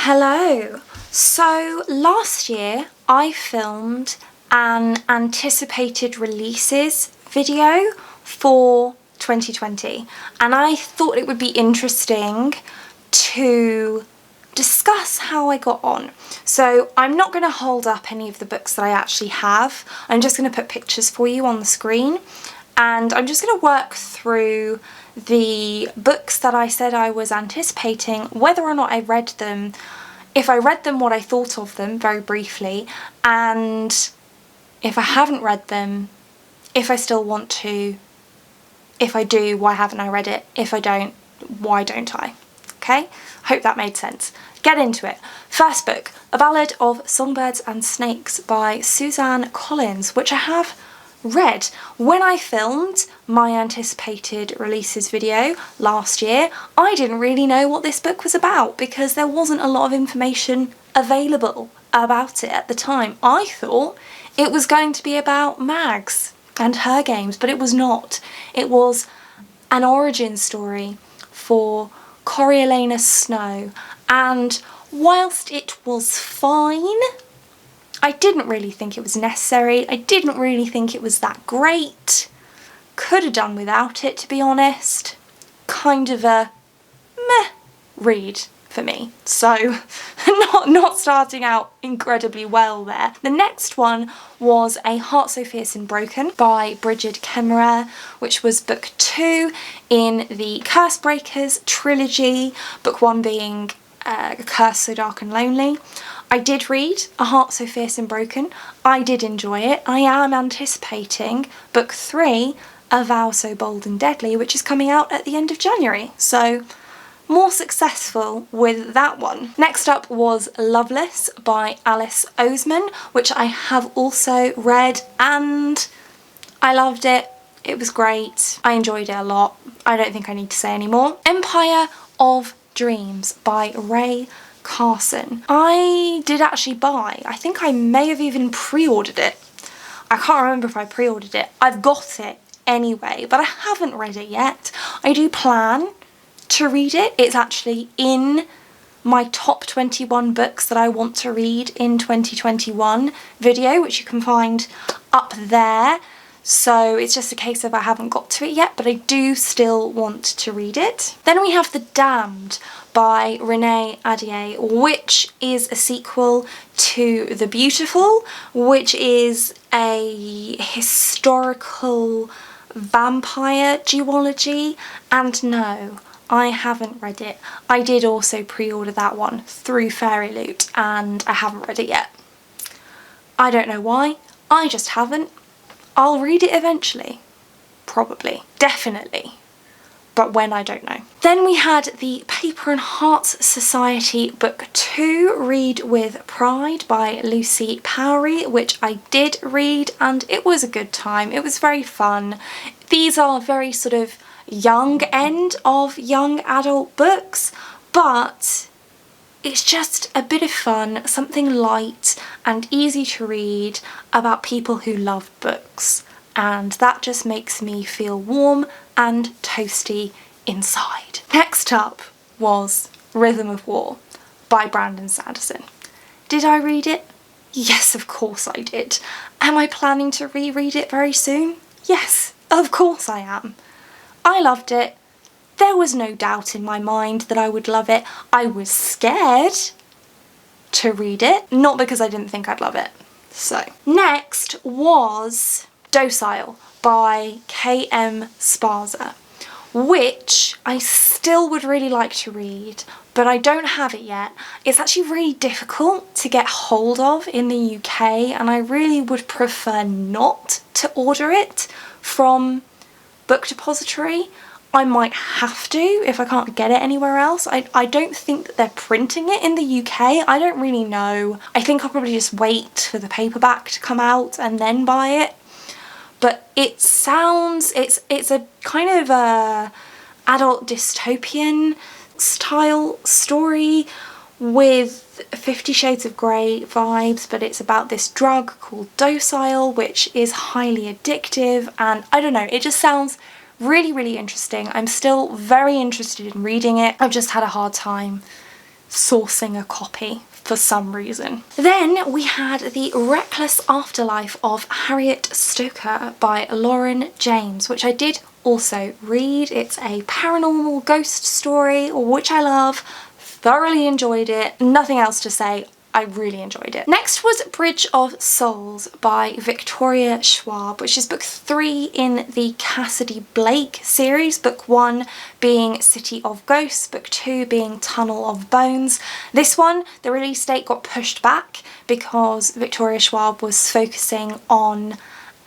Hello! So last year I filmed an anticipated releases video for 2020 and I thought it would be interesting to discuss how I got on. So I'm not going to hold up any of the books that I actually have. I'm just going to put pictures for you on the screen and I'm just going to work through the books that I said I was anticipating, whether or not I read them, if I read them, what I thought of them very briefly, and if I haven't read them, if I still want to, if I do, why haven't I read it, if I don't, why don't I? Okay, hope that made sense. Get into it. First book, A Ballad of Songbirds and Snakes by Suzanne Collins, which I have read. When I filmed my anticipated releases video last year, I didn't really know what this book was about because there wasn't a lot of information available about it at the time. I thought it was going to be about Mags and her games, but it was not. It was an origin story for Coriolanus Snow, and whilst it was fine, I didn't really think it was necessary. I didn't really think it was that great. Could have done without it, to be honest. Kind of a meh read for me. So not starting out incredibly well there. The next one was A Heart So Fierce and Broken by Brigid Kemmerer, which was book 2 in the Cursebreakers trilogy, book 1 being Curse So Dark and Lonely. I did read A Heart So Fierce and Broken. I did enjoy it. I am anticipating book 3, A Vow So Bold and Deadly, which is coming out at the end of January. So more successful with that one. Next up was Loveless by Alice Oseman, which I have also read and I loved it. It was great. I enjoyed it a lot. I don't think I need to say any more. Empire of Dreams by Ray Carson. I did actually buy, I think I may have even pre-ordered it. I can't remember if I pre-ordered it. I've got it anyway, but I haven't read it yet. I do plan to read it. It's actually in my top 21 books that I want to read in 2021 video, which you can find up there. So it's just a case of I haven't got to it yet, but I do still want to read it. Then we have The Damned by Renee Ahdieh, which is a sequel to The Beautiful, which is a historical vampire duology, and no, I haven't read it. I did also pre-order that one through Fairy Loot and I haven't read it yet. I don't know why, I just haven't. I'll read it eventually. Probably. Definitely. But when, I don't know. Then we had the Paper and Hearts Society book 2, Read with Pride by Lucy Powery, which I did read and it was a good time. It was very fun. These are very sort of young end of young adult books, but it's just a bit of fun, something light and easy to read about people who love books, and that just makes me feel warm and toasty inside. Next up was Rhythm of War by Brandon Sanderson. Did I read it? Yes, of course I did. Am I planning to reread it very soon? Yes, of course I am. I loved it. There was no doubt in my mind that I would love it. I was scared to read it, not because I didn't think I'd love it. So, next was Docile by K.M. Sparza, which I still would really like to read, but I don't have it yet. It's actually really difficult to get hold of in the UK, and I really would prefer not to order it from Book Depository. I might have to if I can't get it anywhere else. I don't think that they're printing it in the UK. I don't really know. I think I'll probably just wait for the paperback to come out and then buy it. But it sounds, it's a kind of a adult dystopian style story with 50 Shades of Grey vibes, but it's about this drug called Docile, which is highly addictive, and I don't know, it just sounds really, really interesting. I'm still very interested in reading it. I've just had a hard time sourcing a copy for some reason. Then we had The Reckless Afterlife of Harriet Stoker by Lauren James, which I did also read. It's a paranormal ghost story, which I love. Thoroughly enjoyed it. Nothing else to say. I really enjoyed it. Next was Bridge of Souls by Victoria Schwab, which is book 3 in the Cassidy Blake series, book 1 being City of Ghosts, book 2 being Tunnel of Bones. This one, the release date got pushed back because Victoria Schwab was focusing on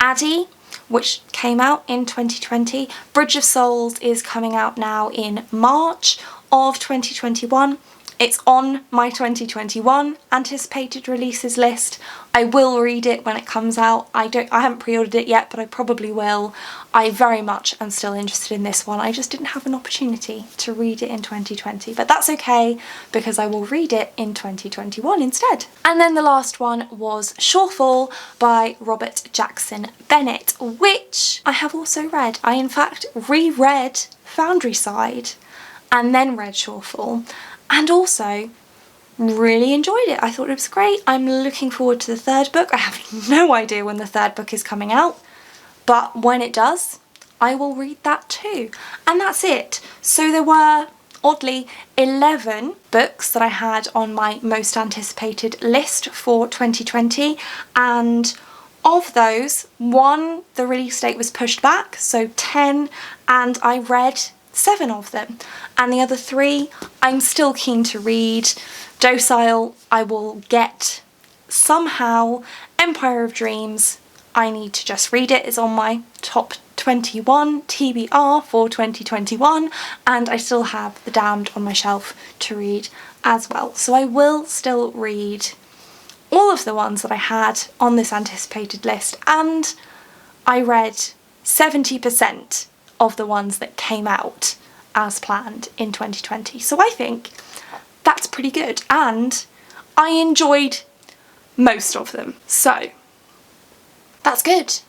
Addie, which came out in 2020. Bridge of Souls is coming out now in March of 2021. It's on my 2021 anticipated releases list. I will read it when it comes out. I haven't pre-ordered it yet, but I probably will. I very much am still interested in this one. I just didn't have an opportunity to read it in 2020, but that's okay because I will read it in 2021 instead. And then the last one was Shorefall by Robert Jackson Bennett, which I have also read. I in fact reread Foundry Side and then read Shorefall, and also really enjoyed it. I thought it was great. I'm looking forward to the third book. I have no idea when the third book is coming out, but when it does, I will read that too. And that's it. So there were, oddly, 11 books that I had on my most anticipated list for 2020, and of those, 1, the release date was pushed back, so 10, and I read 7 of them, and the other 3 I'm still keen to read. Docile I will get somehow. Empire of Dreams, I need to just read it. It's on my top 21 TBR for 2021, and I still have The Damned on my shelf to read as well. So I will still read all of the ones that I had on this anticipated list, and I read 70% of the ones that came out as planned in 2020. So I think that's pretty good, and I enjoyed most of them. So that's good.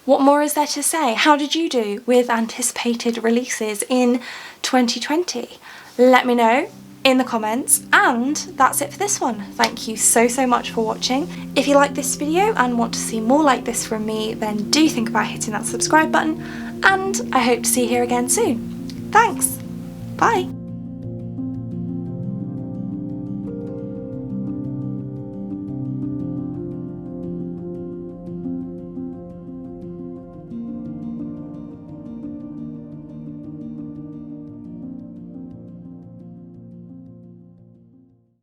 What more is there to say? How did you do with anticipated releases in 2020? Let me know in the comments, and that's it for this one. Thank you so much for watching. If you like this video and want to see more like this from me, then do think about hitting that subscribe button, and I hope to see you here again soon. Thanks, bye.